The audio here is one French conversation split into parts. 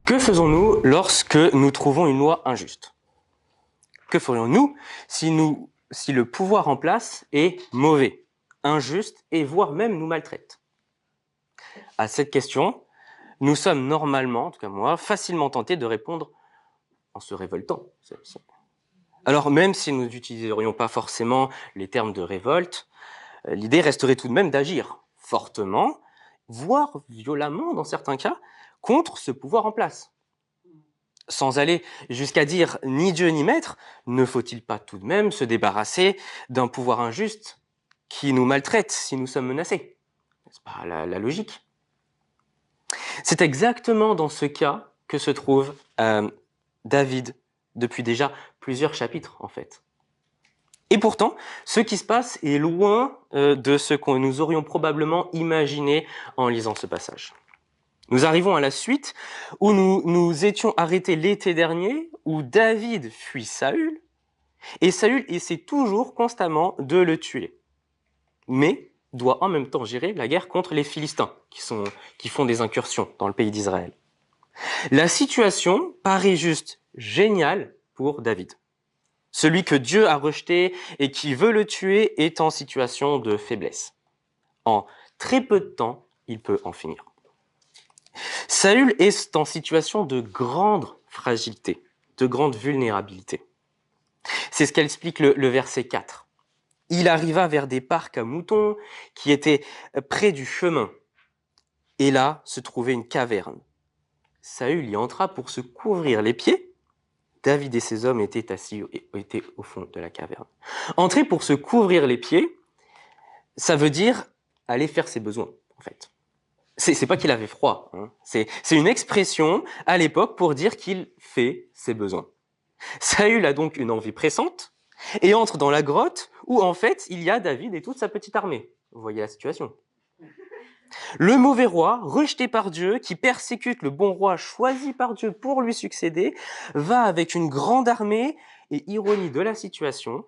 Que faisons-nous lorsque nous trouvons une loi injuste? Que ferions-nous si le pouvoir en place est mauvais, injuste et voire même nous maltraite? À cette question, nous sommes normalement, en tout cas moi, facilement tentés de répondre en se révoltant. Alors même si nous n'utiliserions pas forcément les termes de révolte, l'idée resterait tout de même d'agir fortement, voire violemment dans certains cas, contre ce pouvoir en place. Sans aller jusqu'à dire ni Dieu ni maître, ne faut-il pas tout de même se débarrasser d'un pouvoir injuste qui nous maltraite si nous sommes menacés? C'est pas la logique. C'est exactement dans ce cas que se trouve David depuis déjà plusieurs chapitres en fait. Et pourtant, ce qui se passe est loin de ce que nous aurions probablement imaginé en lisant ce passage. Nous arrivons à la suite où nous étions arrêtés l'été dernier, où David fuit Saül, et Saül essaie toujours constamment de le tuer, mais doit en même temps gérer la guerre contre les Philistins, qui font des incursions dans le pays d'Israël. La situation paraît juste géniale pour David. Celui que Dieu a rejeté et qui veut le tuer est en situation de faiblesse. En très peu de temps, il peut en finir. Saül est en situation de grande fragilité, de grande vulnérabilité. C'est ce qu'explique le verset 4. Il arriva vers des parcs à moutons qui étaient près du chemin. Et là se trouvait une caverne. Saül y entra pour se couvrir les pieds. David et ses hommes étaient au fond de la caverne. Entrer pour se couvrir les pieds, ça veut dire aller faire ses besoins, en fait. C'est pas qu'il avait froid, hein. C'est une expression à l'époque pour dire qu'il fait ses besoins. Saül a donc une envie pressante et entre dans la grotte où en fait il y a David et toute sa petite armée. Vous voyez la situation. Le mauvais roi, rejeté par Dieu, qui persécute le bon roi choisi par Dieu pour lui succéder, va avec une grande armée et, ironie de la situation,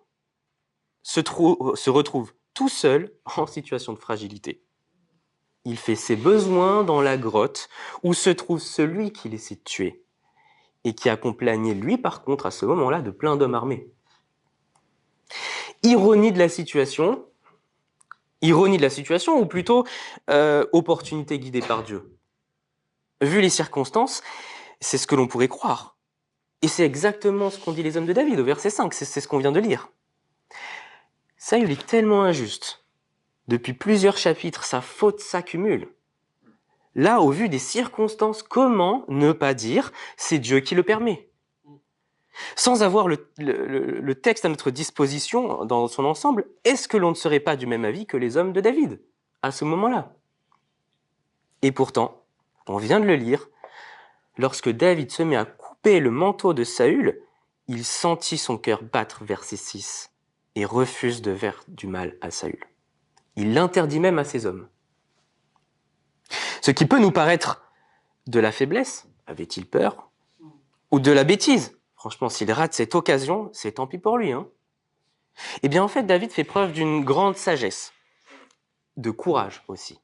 se retrouve tout seul en situation de fragilité. Il fait ses besoins dans la grotte où se trouve celui qu'il essaie de tuer et qui accompagnait lui par contre à ce moment-là de plein d'hommes armés. Ironie de la situation ou plutôt opportunité guidée par Dieu. Vu les circonstances, c'est ce que l'on pourrait croire. Et c'est exactement ce qu'ont dit les hommes de David au verset 5, c'est ce qu'on vient de lire. Saül est tellement injuste. Depuis plusieurs chapitres, sa faute s'accumule. Là, au vu des circonstances, comment ne pas dire « c'est Dieu qui le permet » ? Sans avoir le texte à notre disposition dans son ensemble, est-ce que l'on ne serait pas du même avis que les hommes de David à ce moment-là? Et pourtant, on vient de le lire, lorsque David se met à couper le manteau de Saül, il sentit son cœur battre, verset 6, et refuse de faire du mal à Saül. Il l'interdit même à ses hommes. Ce qui peut nous paraître de la faiblesse, avait-il peur, ou de la bêtise. Franchement, s'il rate cette occasion, c'est tant pis pour lui. Eh bien, en fait, David fait preuve d'une grande sagesse, de courage aussi.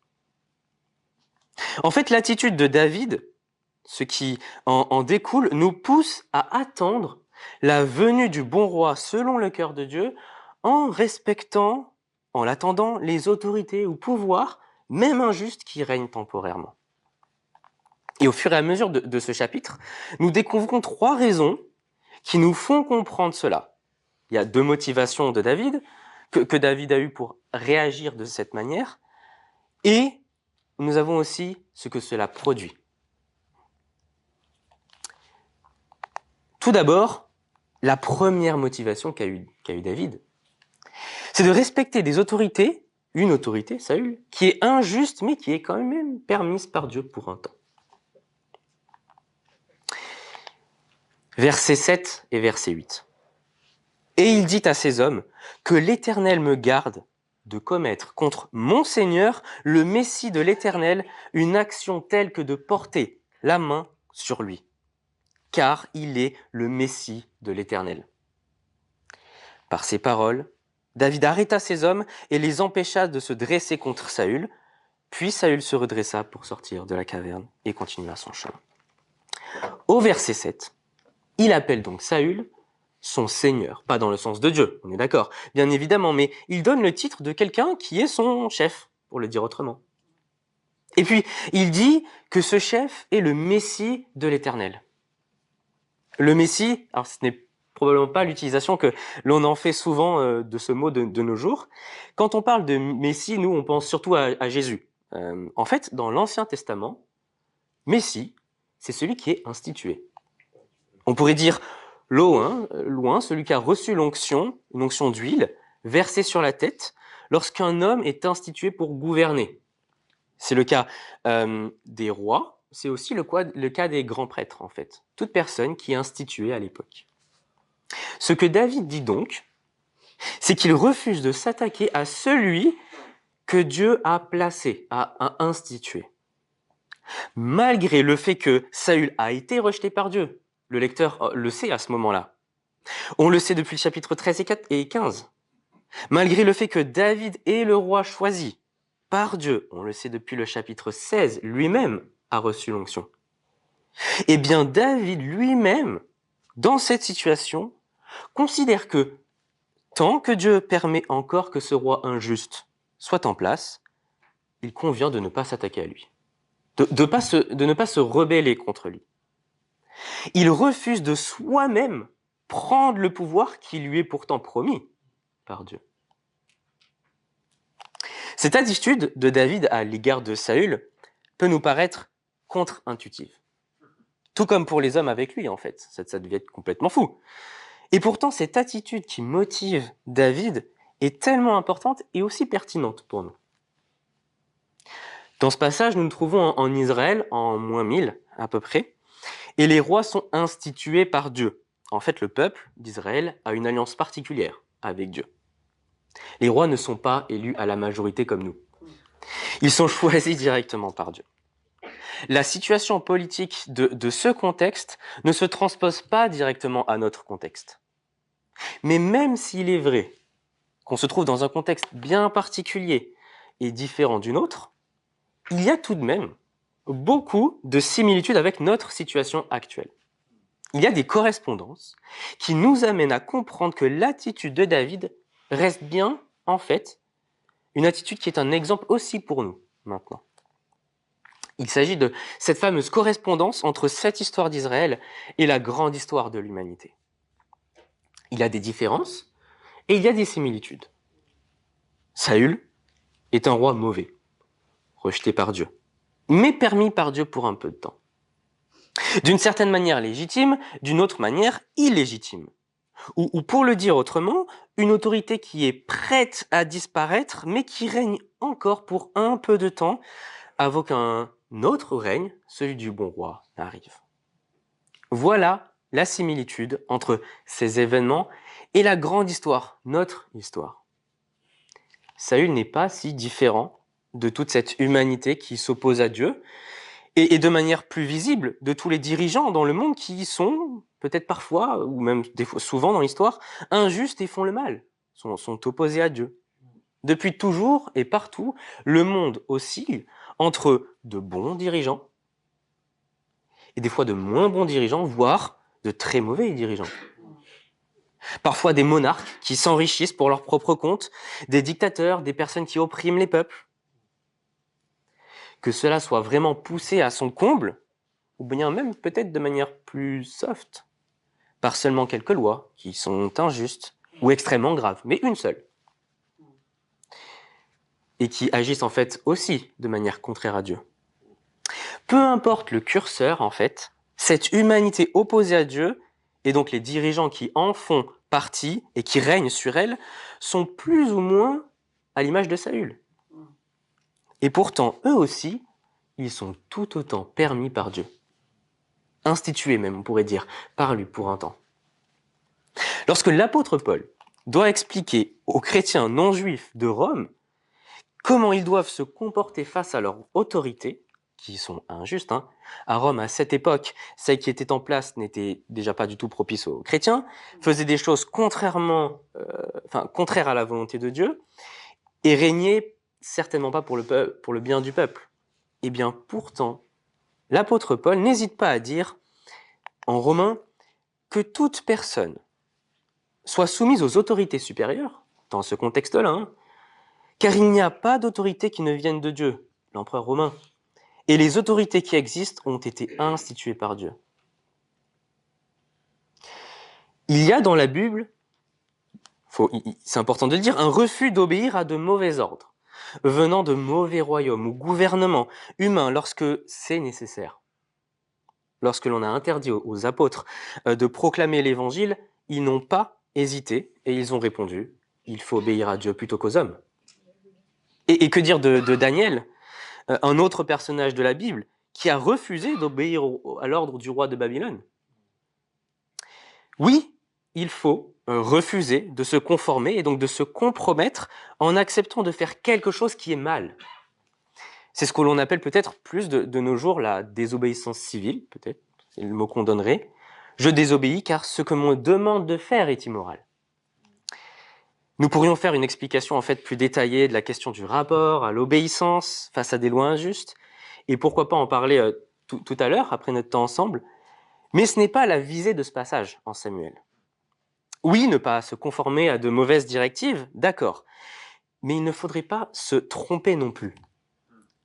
En fait, l'attitude de David, ce qui en découle, nous pousse à attendre la venue du bon roi selon le cœur de Dieu, en respectant, en l'attendant, les autorités ou pouvoirs, même injustes, qui règnent temporairement. Et au fur et à mesure de ce chapitre, nous découvrons 3 raisons qui nous font comprendre cela. Il y a 2 motivations de David, que David a eu pour réagir de cette manière, et nous avons aussi ce que cela produit. Tout d'abord, la première motivation qu'a eu David, c'est de respecter des autorités, une autorité, Saül, qui est injuste, mais qui est quand même permise par Dieu pour un temps. Versets 7 et verset 8. « Et il dit à ses hommes, que l'Éternel me garde de commettre contre mon Seigneur, le Messie de l'Éternel, une action telle que de porter la main sur lui, car il est le Messie de l'Éternel. » Par ces paroles, David arrêta ses hommes et les empêcha de se dresser contre Saül, puis Saül se redressa pour sortir de la caverne et continua son chemin. Au verset 7, il appelle donc Saül son Seigneur, pas dans le sens de Dieu, on est d'accord, bien évidemment, mais il donne le titre de quelqu'un qui est son chef, pour le dire autrement. Et puis, il dit que ce chef est le Messie de l'Éternel. Le Messie, alors ce n'est probablement pas l'utilisation que l'on en fait souvent de ce mot de nos jours. Quand on parle de Messie, nous, on pense surtout à Jésus. En fait, dans l'Ancien Testament, Messie, c'est celui qui est institué. On pourrait dire loin, celui qui a reçu l'onction, une onction d'huile, versée sur la tête, lorsqu'un homme est institué pour gouverner. C'est le cas des rois, c'est aussi le cas des grands prêtres, en fait. Toute personne qui est instituée à l'époque. Ce que David dit donc, c'est qu'il refuse de s'attaquer à celui que Dieu a placé, a institué. Malgré le fait que Saül a été rejeté par Dieu, le lecteur le sait à ce moment-là. On le sait depuis le chapitre 13 et 15. Malgré le fait que David est le roi choisi par Dieu, on le sait depuis le chapitre 16, lui-même a reçu l'onction. Eh bien, David lui-même, dans cette situation, considère que tant que Dieu permet encore que ce roi injuste soit en place, il convient de ne pas s'attaquer à lui, de ne pas se rebeller contre lui. Il refuse de soi-même prendre le pouvoir qui lui est pourtant promis par Dieu. Cette attitude de David à l'égard de Saül peut nous paraître contre-intuitive. Tout comme pour les hommes avec lui, en fait. Ça devait être complètement fou. Et pourtant, cette attitude qui motive David est tellement importante et aussi pertinente pour nous. Dans ce passage, nous nous trouvons en Israël, en moins 1000 à peu près, et les rois sont institués par Dieu. En fait, le peuple d'Israël a une alliance particulière avec Dieu. Les rois ne sont pas élus à la majorité comme nous. Ils sont choisis directement par Dieu. La situation politique de ce contexte ne se transpose pas directement à notre contexte. Mais même s'il est vrai qu'on se trouve dans un contexte bien particulier et différent d'une autre, il y a tout de même beaucoup de similitudes avec notre situation actuelle. Il y a des correspondances qui nous amènent à comprendre que l'attitude de David reste bien, en fait, une attitude qui est un exemple aussi pour nous, maintenant. Il s'agit de cette fameuse correspondance entre cette histoire d'Israël et la grande histoire de l'humanité. Il y a des différences et il y a des similitudes. Saül est un roi mauvais, rejeté par Dieu, mais permis par Dieu pour un peu de temps. D'une certaine manière légitime, d'une autre manière illégitime. Ou pour le dire autrement, une autorité qui est prête à disparaître, mais qui règne encore pour un peu de temps, avant qu'un autre règne, celui du bon roi, n'arrive. Voilà la similitude entre ces événements et la grande histoire, notre histoire. Saül n'est pas si différent de toute cette humanité qui s'oppose à Dieu, et de manière plus visible de tous les dirigeants dans le monde qui sont, peut-être parfois, ou même souvent dans l'histoire, injustes et font le mal, sont opposés à Dieu. Depuis toujours et partout, le monde oscille entre de bons dirigeants et des fois de moins bons dirigeants, voire de très mauvais dirigeants. Parfois des monarques qui s'enrichissent pour leur propre compte, des dictateurs, des personnes qui oppriment les peuples. Que cela soit vraiment poussé à son comble, ou bien même peut-être de manière plus soft, par seulement quelques lois qui sont injustes ou extrêmement graves, mais une seule. Et qui agissent en fait aussi de manière contraire à Dieu. Peu importe le curseur, en fait, cette humanité opposée à Dieu, et donc les dirigeants qui en font partie et qui règnent sur elle, sont plus ou moins à l'image de Saül. Et pourtant, eux aussi, ils sont tout autant permis par Dieu. Institués même, on pourrait dire, par lui pour un temps. Lorsque l'apôtre Paul doit expliquer aux chrétiens non-juifs de Rome comment ils doivent se comporter face à leur autorité, qui sont injustes, à Rome, à cette époque, celle qui était en place n'était déjà pas du tout propice aux chrétiens, faisait des choses contraires à la volonté de Dieu, et régnait certainement pas pour le bien du peuple. Eh bien, pourtant, l'apôtre Paul n'hésite pas à dire en Romains, que toute personne soit soumise aux autorités supérieures, dans ce contexte-là, car il n'y a pas d'autorité qui ne vienne de Dieu, l'empereur romain, et les autorités qui existent ont été instituées par Dieu. Il y a dans la Bible, c'est important de le dire, un refus d'obéir à de mauvais ordres, venant de mauvais royaumes ou gouvernements humains lorsque c'est nécessaire. Lorsque l'on a interdit aux apôtres de proclamer l'évangile, ils n'ont pas hésité et ils ont répondu « il faut obéir à Dieu plutôt qu'aux hommes ». Et que dire de Daniel, un autre personnage de la Bible, qui a refusé d'obéir à l'ordre du roi de Babylone? Oui, il faut refuser de se conformer et donc de se compromettre en acceptant de faire quelque chose qui est mal. C'est ce que l'on appelle peut-être plus de nos jours la désobéissance civile, peut-être, c'est le mot qu'on donnerait. Je désobéis car ce que m'on demande de faire est immoral. Nous pourrions faire une explication en fait plus détaillée de la question du rapport à l'obéissance face à des lois injustes, et pourquoi pas en parler tout à l'heure, après notre temps ensemble, mais ce n'est pas la visée de ce passage en Samuel. Oui, ne pas se conformer à de mauvaises directives, d'accord, mais il ne faudrait pas se tromper non plus.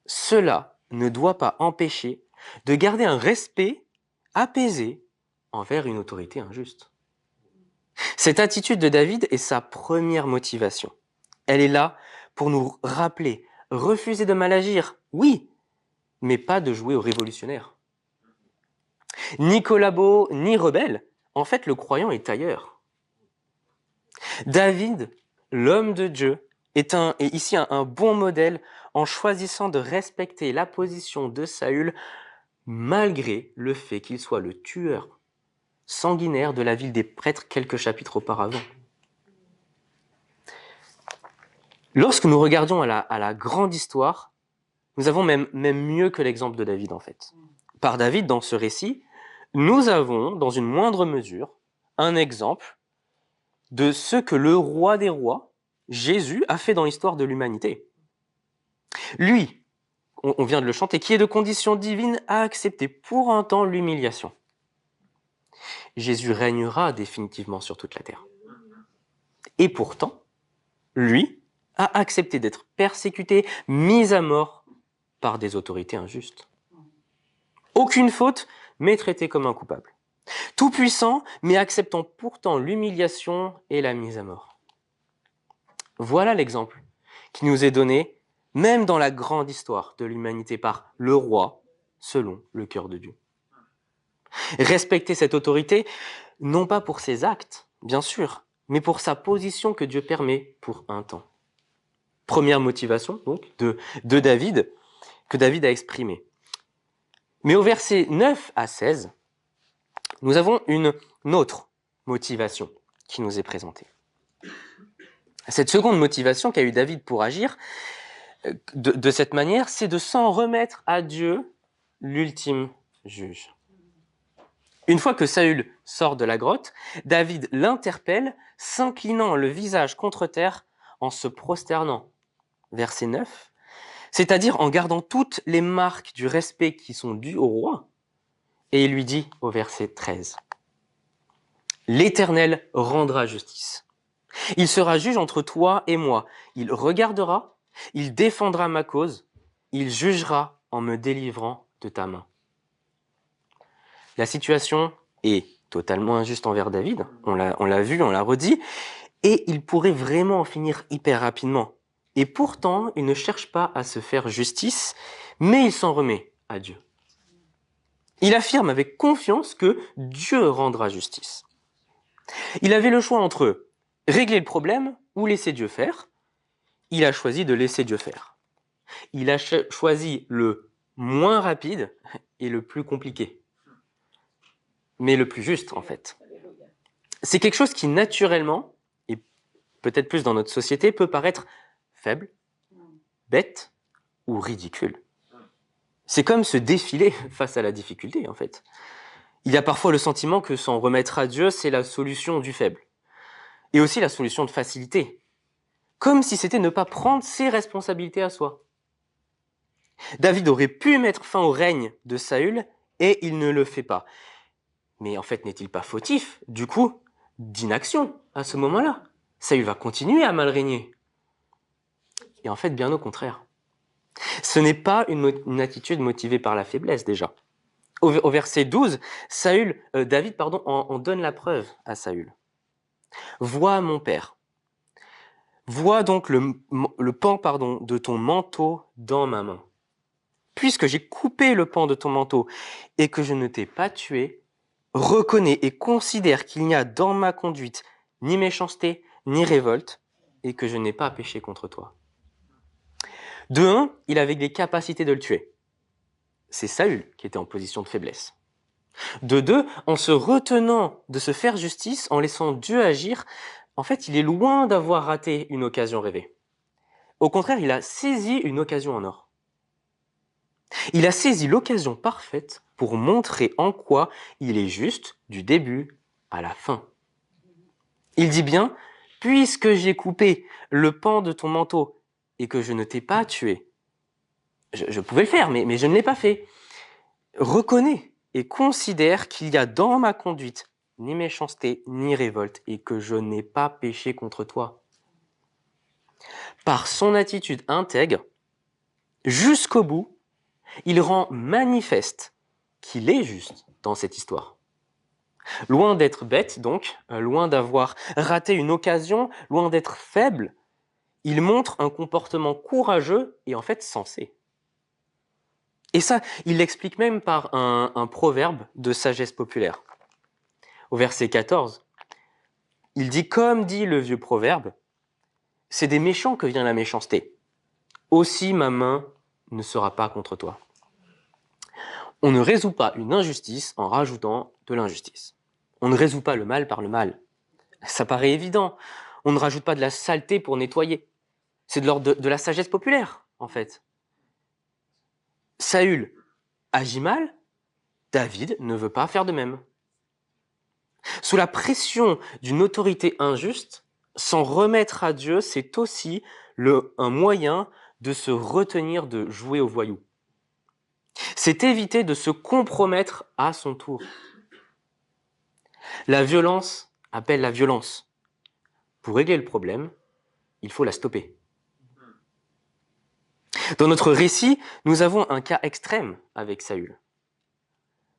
Cela ne doit pas empêcher de garder un respect apaisé envers une autorité injuste. Cette attitude de David est sa première motivation. Elle est là pour nous rappeler, refuser de mal agir, oui, mais pas de jouer au révolutionnaire. Ni collabo, ni rebelle, en fait le croyant est ailleurs. David, l'homme de Dieu, est ici un bon modèle en choisissant de respecter la position de Saül malgré le fait qu'il soit le tueur sanguinaire de la ville des prêtres quelques chapitres auparavant. Lorsque nous regardions à la grande histoire, nous avons même mieux que l'exemple de David en fait. Par David, dans ce récit, nous avons, dans une moindre mesure, un exemple de ce que le roi des rois, Jésus, a fait dans l'histoire de l'humanité. Lui, on vient de le chanter, qui est de condition divine, a accepté pour un temps l'humiliation. Jésus régnera définitivement sur toute la terre. Et pourtant, lui a accepté d'être persécuté, mis à mort par des autorités injustes. Aucune faute, mais traité comme un coupable. Tout puissant, mais acceptant pourtant l'humiliation et la mise à mort. Voilà l'exemple qui nous est donné, même dans la grande histoire de l'humanité, par le roi, selon le cœur de Dieu. Respecter cette autorité, non pas pour ses actes, bien sûr, mais pour sa position que Dieu permet pour un temps. Première motivation, donc, de David, que David a exprimée. Mais au verset 9 à 16, nous avons une autre motivation qui nous est présentée. Cette seconde motivation qu'a eu David pour agir de cette manière, c'est de s'en remettre à Dieu, l'ultime juge. Une fois que Saül sort de la grotte, David l'interpelle, s'inclinant le visage contre terre en se prosternant. Verset 9, c'est-à-dire en gardant toutes les marques du respect qui sont dues au roi. Et il lui dit au verset 13, « L'Éternel rendra justice. Il sera juge entre toi et moi. Il regardera, il défendra ma cause, il jugera en me délivrant de ta main. » La situation est totalement injuste envers David, on l'a vu, on l'a redit, et il pourrait vraiment en finir hyper rapidement. Et pourtant, il ne cherche pas à se faire justice, mais il s'en remet à Dieu. Il affirme avec confiance que Dieu rendra justice. Il avait le choix entre régler le problème ou laisser Dieu faire. Il a choisi de laisser Dieu faire. Il a choisi le moins rapide et le plus compliqué, mais le plus juste en fait. C'est quelque chose qui naturellement, et peut-être plus dans notre société, peut paraître faible, bête ou ridicule. C'est comme se défiler face à la difficulté en fait. Il y a parfois le sentiment que s'en remettre à Dieu, c'est la solution du faible. Et aussi la solution de facilité. Comme si c'était ne pas prendre ses responsabilités à soi. David aurait pu mettre fin au règne de Saül et il ne le fait pas. Mais en fait, n'est-il pas fautif, du coup, d'inaction à ce moment-là? Saül va continuer à mal régner. Et en fait, bien au contraire. Ce n'est pas une attitude motivée par la faiblesse, déjà. Au verset 12, David en donne la preuve à Saül. Vois mon père. Vois donc le pan de ton manteau dans ma main. Puisque j'ai coupé le pan de ton manteau et que je ne t'ai pas tué, reconnais et considère qu'il n'y a dans ma conduite ni méchanceté, ni révolte, et que je n'ai pas péché contre toi. De un, il avait les capacités de le tuer. C'est Saül qui était en position de faiblesse. De deux, en se retenant de se faire justice, en laissant Dieu agir, en fait, il est loin d'avoir raté une occasion rêvée. Au contraire, il a saisi une occasion en or. Il a saisi l'occasion parfaite pour montrer en quoi il est juste du début à la fin. Il dit bien, puisque j'ai coupé le pan de ton manteau et que je ne t'ai pas tué. Je pouvais le faire, mais je ne l'ai pas fait. Reconnais et considère qu'il y a dans ma conduite ni méchanceté, ni révolte, et que je n'ai pas péché contre toi. Par son attitude intègre, jusqu'au bout, il rend manifeste qu'il est juste dans cette histoire. Loin d'être bête, donc, loin d'avoir raté une occasion, loin d'être faible, il montre un comportement courageux et en fait sensé. Et ça, il l'explique même par un proverbe de sagesse populaire. Au verset 14, il dit, comme dit le vieux proverbe, « C'est des méchants que vient la méchanceté. Aussi ma main ne sera pas contre toi. » On ne résout pas une injustice en rajoutant de l'injustice. On ne résout pas le mal par le mal. Ça paraît évident. On ne rajoute pas de la saleté pour nettoyer. C'est de l'ordre de la sagesse populaire, en fait. Saül agit mal, David ne veut pas faire de même. Sous la pression d'une autorité injuste, s'en remettre à Dieu, c'est aussi un moyen de se retenir de jouer au voyou. C'est éviter de se compromettre à son tour. La violence appelle la violence. Pour régler le problème, il faut la stopper. Dans notre récit, nous avons un cas extrême avec Saül.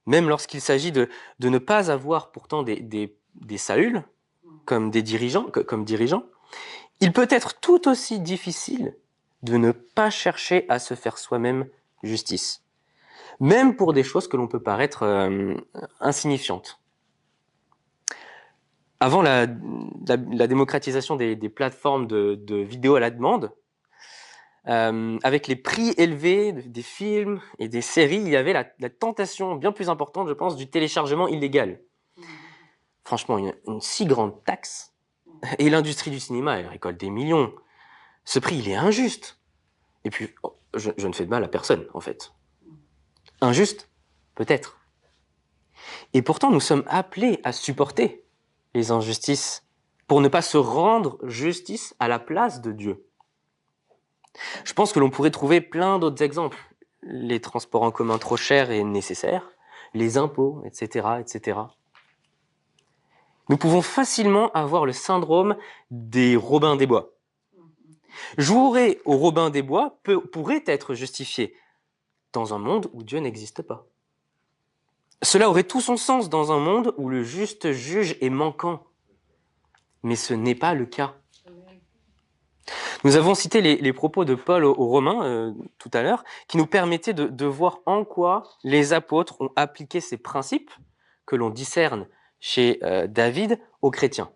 Même lorsqu'il s'agit de ne pas avoir pourtant des Saül comme dirigeants, il peut être tout aussi difficile de ne pas chercher à se faire soi-même justice, même pour des choses que l'on peut paraître insignifiantes. Avant la démocratisation des plateformes de vidéos à la demande, avec les prix élevés des films et des séries, il y avait la tentation bien plus importante, je pense, du téléchargement illégal. Franchement, une si grande taxe, et l'industrie du cinéma, elle récolte des millions. Ce prix, il est injuste. Et puis, je ne fais de mal à personne, en fait. Injuste, peut-être. Et pourtant, nous sommes appelés à supporter les injustices pour ne pas se rendre justice à la place de Dieu. Je pense que l'on pourrait trouver plein d'autres exemples. Les transports en commun trop chers et nécessaires, les impôts, etc., etc. Nous pouvons facilement avoir le syndrome des Robins des Bois. Jouer aux Robins des Bois pourrait être justifié dans un monde où Dieu n'existe pas. Cela aurait tout son sens dans un monde où le juste juge est manquant. Mais ce n'est pas le cas. Nous avons cité les propos de Paul aux Romains tout à l'heure, qui nous permettaient de voir en quoi les apôtres ont appliqué ces principes que l'on discerne chez David aux chrétiens.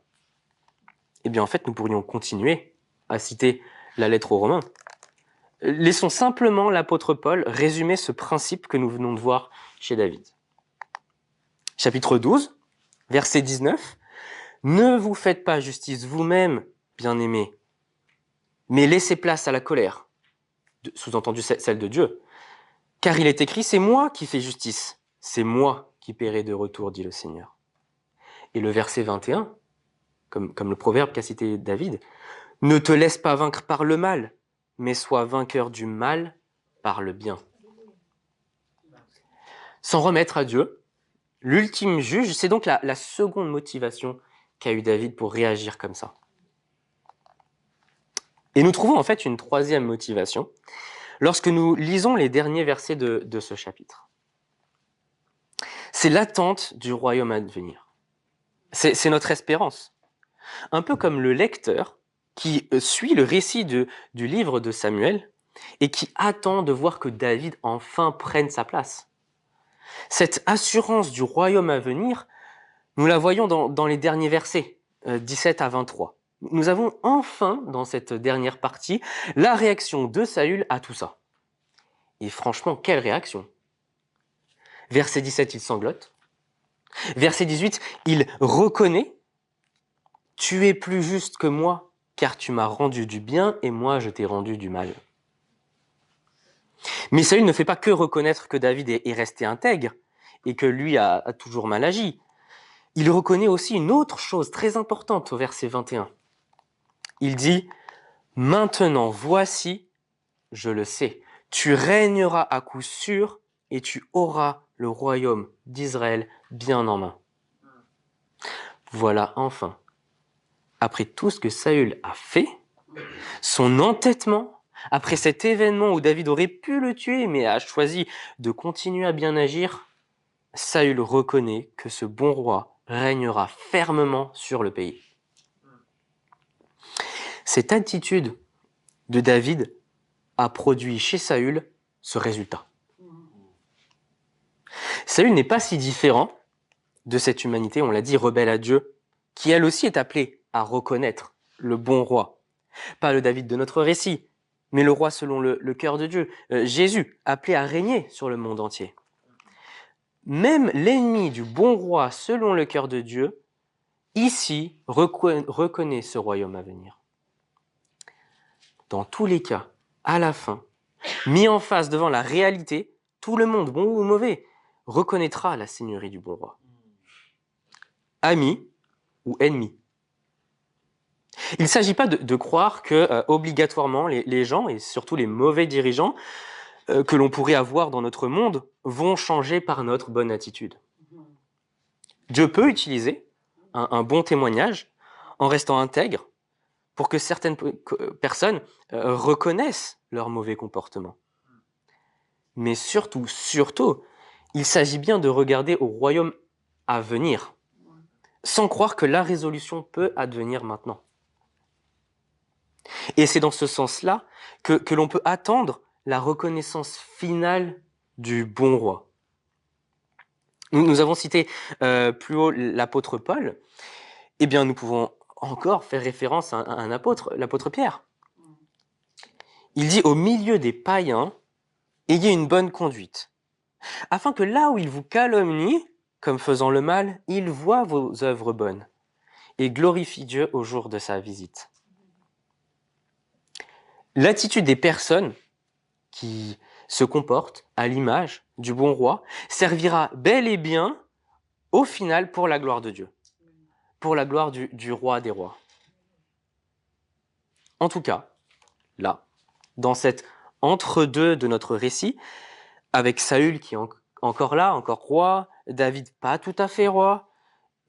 Eh bien, en fait, nous pourrions continuer à citer la lettre aux Romains. Laissons simplement l'apôtre Paul résumer ce principe que nous venons de voir chez David. Chapitre 12, verset 19. « Ne vous faites pas justice vous-même, bien-aimés, mais laissez place à la colère, sous-entendu celle de Dieu. Car il est écrit, c'est moi qui fais justice, c'est moi qui paierai de retour, dit le Seigneur. » Et le verset 21, comme le proverbe qu'a cité David, « Ne te laisse pas vaincre par le mal, mais sois vainqueur du mal par le bien. » S'en remettre à Dieu, l'ultime juge, c'est donc la seconde motivation qu'a eu David pour réagir comme ça. Et nous trouvons en fait une troisième motivation lorsque nous lisons les derniers versets de ce chapitre. C'est l'attente du royaume à venir. C'est notre espérance. Un peu comme le lecteur qui suit le récit du livre de Samuel et qui attend de voir que David enfin prenne sa place. Cette assurance du royaume à venir, nous la voyons dans les derniers versets, 17 à 23. Nous avons enfin, dans cette dernière partie, la réaction de Saül à tout ça. Et franchement, quelle réaction! Verset 17, il sanglote. Verset 18, il reconnaît « Tu es plus juste que moi, car tu m'as rendu du bien et moi je t'ai rendu du mal. » Mais Saül ne fait pas que reconnaître que David est resté intègre et que lui a toujours mal agi. Il reconnaît aussi une autre chose très importante au verset 21. Il dit « Maintenant, voici, je le sais, tu régneras à coup sûr et tu auras le royaume d'Israël bien en main. » Voilà enfin, après tout ce que Saül a fait, son entêtement, après cet événement où David aurait pu le tuer mais a choisi de continuer à bien agir, Saül reconnaît que ce bon roi régnera fermement sur le pays. Cette attitude de David a produit chez Saül ce résultat. Saül n'est pas si différent de cette humanité, on l'a dit, rebelle à Dieu, qui elle aussi est appelée à reconnaître le bon roi. Pas le David de notre récit, mais le roi selon le cœur de Dieu, Jésus, appelé à régner sur le monde entier. Même l'ennemi du bon roi selon le cœur de Dieu, ici, reconnaît ce royaume à venir. Dans tous les cas, à la fin, mis en face devant la réalité, tout le monde, bon ou mauvais, reconnaîtra la seigneurie du bon roi. Ami ou ennemi. Il ne s'agit pas de croire que obligatoirement les gens, et surtout les mauvais dirigeants que l'on pourrait avoir dans notre monde, vont changer par notre bonne attitude. Dieu peut utiliser un bon témoignage en restant intègre pour que certaines personnes reconnaissent leur mauvais comportement. Mais surtout, il s'agit bien de regarder au royaume à venir, sans croire que la résolution peut advenir maintenant. Et c'est dans ce sens-là que l'on peut attendre la reconnaissance finale du bon roi. Nous avons cité plus haut l'apôtre Paul. Eh bien, nous pouvons encore faire référence à un apôtre, l'apôtre Pierre. Il dit « Au milieu des païens, ayez une bonne conduite, afin que là où ils vous calomnient, comme faisant le mal, ils voient vos œuvres bonnes et glorifient Dieu au jour de sa visite. » L'attitude des personnes qui se comportent à l'image du bon roi servira bel et bien, au final, pour la gloire de Dieu, pour la gloire du roi des rois. En tout cas, là, dans cet entre-deux de notre récit, avec Saül qui est encore là, encore roi, David pas tout à fait roi,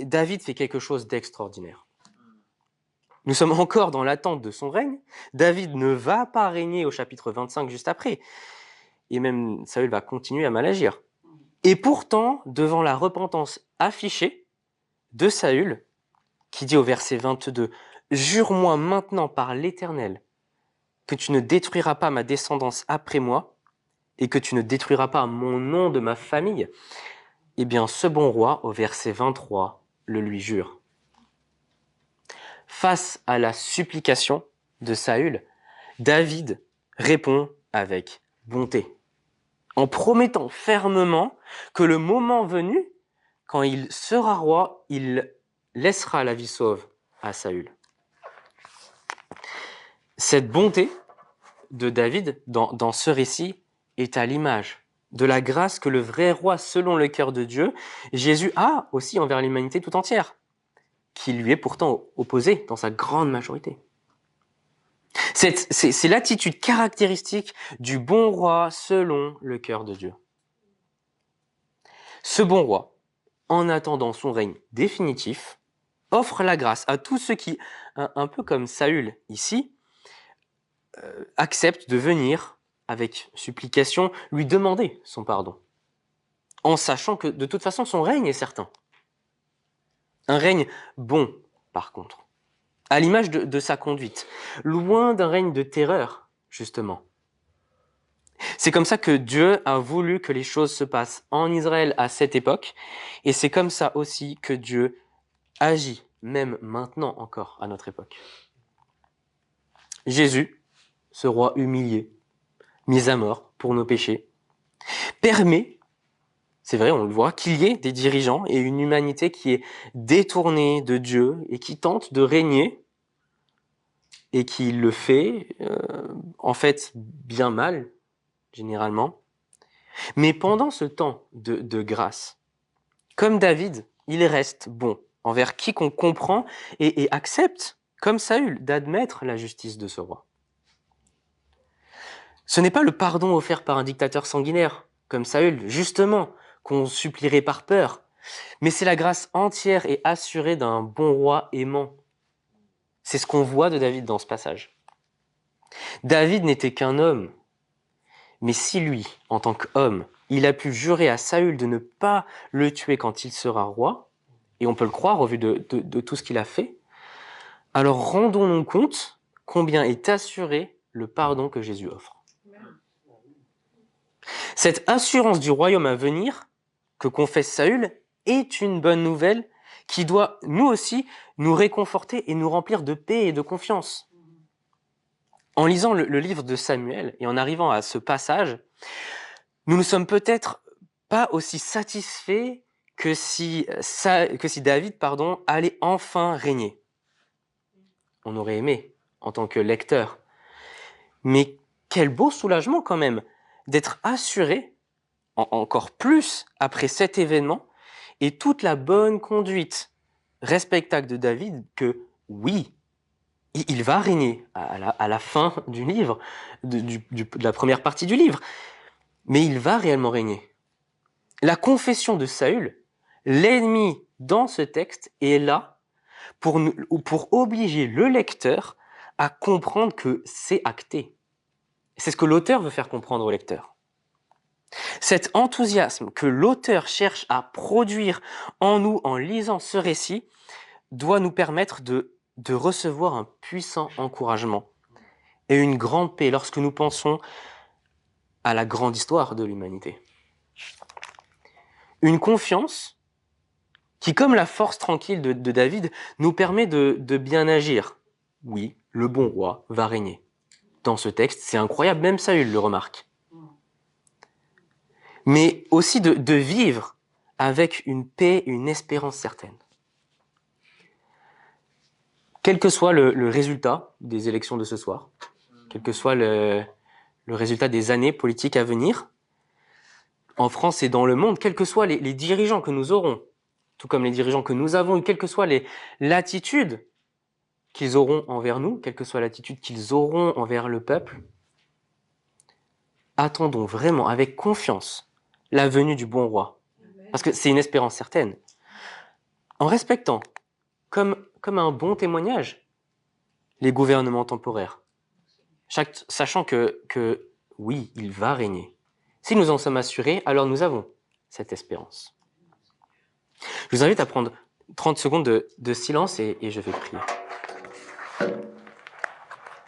David fait quelque chose d'extraordinaire. Nous sommes encore dans l'attente de son règne. David ne va pas régner au chapitre 25 juste après. Et même Saül va continuer à mal agir. Et pourtant, devant la repentance affichée de Saül, qui dit au verset 22 « Jure-moi maintenant par l'Éternel que tu ne détruiras pas ma descendance après moi et que tu ne détruiras pas mon nom de ma famille », eh bien ce bon roi, au verset 23, le lui jure. Face à la supplication de Saül, David répond avec bonté, en promettant fermement que le moment venu, quand il sera roi, il laissera la vie sauve à Saül. Cette bonté de David dans ce récit est à l'image de la grâce que le vrai roi selon le cœur de Dieu, Jésus a aussi envers l'humanité tout entière, qui lui est pourtant opposée dans sa grande majorité. C'est l'attitude caractéristique du bon roi selon le cœur de Dieu. Ce bon roi en attendant son règne définitif, offre la grâce à tous ceux qui, un peu comme Saül ici, acceptent de venir avec supplication lui demander son pardon, en sachant que de toute façon son règne est certain. Un règne bon, par contre, à l'image de sa conduite, loin d'un règne de terreur, justement. C'est comme ça que Dieu a voulu que les choses se passent en Israël à cette époque, et c'est comme ça aussi que Dieu agit, même maintenant encore à notre époque. Jésus, ce roi humilié, mis à mort pour nos péchés, permet, c'est vrai, on le voit, qu'il y ait des dirigeants et une humanité qui est détournée de Dieu et qui tente de régner et qui le fait, en fait, bien mal, généralement. Mais pendant ce temps de grâce, comme David, il reste bon envers quiconque comprend et accepte, comme Saül, d'admettre la justice de ce roi. Ce n'est pas le pardon offert par un dictateur sanguinaire, comme Saül, justement, qu'on supplierait par peur, mais c'est la grâce entière et assurée d'un bon roi aimant. C'est ce qu'on voit de David dans ce passage. David n'était qu'un homme, mais si lui, en tant qu'homme, il a pu jurer à Saül de ne pas le tuer quand il sera roi, et on peut le croire au vu de tout ce qu'il a fait, alors rendons-nous compte combien est assuré le pardon que Jésus offre. Cette assurance du royaume à venir, que confesse Saül, est une bonne nouvelle qui doit, nous aussi, nous réconforter et nous remplir de paix et de confiance. En lisant le livre de Samuel et en arrivant à ce passage, nous ne sommes peut-être pas aussi satisfaits que si David allait enfin régner. On aurait aimé en tant que lecteur. Mais quel beau soulagement quand même d'être assuré, encore plus après cet événement, et toute la bonne conduite respectable de David, que oui, il va régner à la fin du livre, de la première partie du livre, mais il va réellement régner. La confession de Saül, l'ennemi dans ce texte, est là pour obliger le lecteur à comprendre que c'est acté. C'est ce que l'auteur veut faire comprendre au lecteur. Cet enthousiasme que l'auteur cherche à produire en nous en lisant ce récit doit nous permettre de recevoir un puissant encouragement et une grande paix lorsque nous pensons à la grande histoire de l'humanité. Une confiance qui, comme la force tranquille de David, nous permet de bien agir. Oui, le bon roi va régner. Dans ce texte, c'est incroyable, même Saül le remarque. Mais aussi de vivre avec une paix, une espérance certaine. Quel que soit le résultat des élections de ce soir, quel que soit le résultat des années politiques à venir, en France et dans le monde, quels que soient les dirigeants que nous aurons, tout comme les dirigeants que nous avons eu, quelle que soit l'attitude qu'ils auront envers nous, quelle que soit l'attitude qu'ils auront envers le peuple, attendons vraiment avec confiance la venue du bon roi. Parce que c'est une espérance certaine. En respectant, comme un bon témoignage, les gouvernements temporaires, sachant que oui, il va régner. Si nous en sommes assurés, alors nous avons cette espérance. Je vous invite à prendre 30 secondes de silence et je vais prier.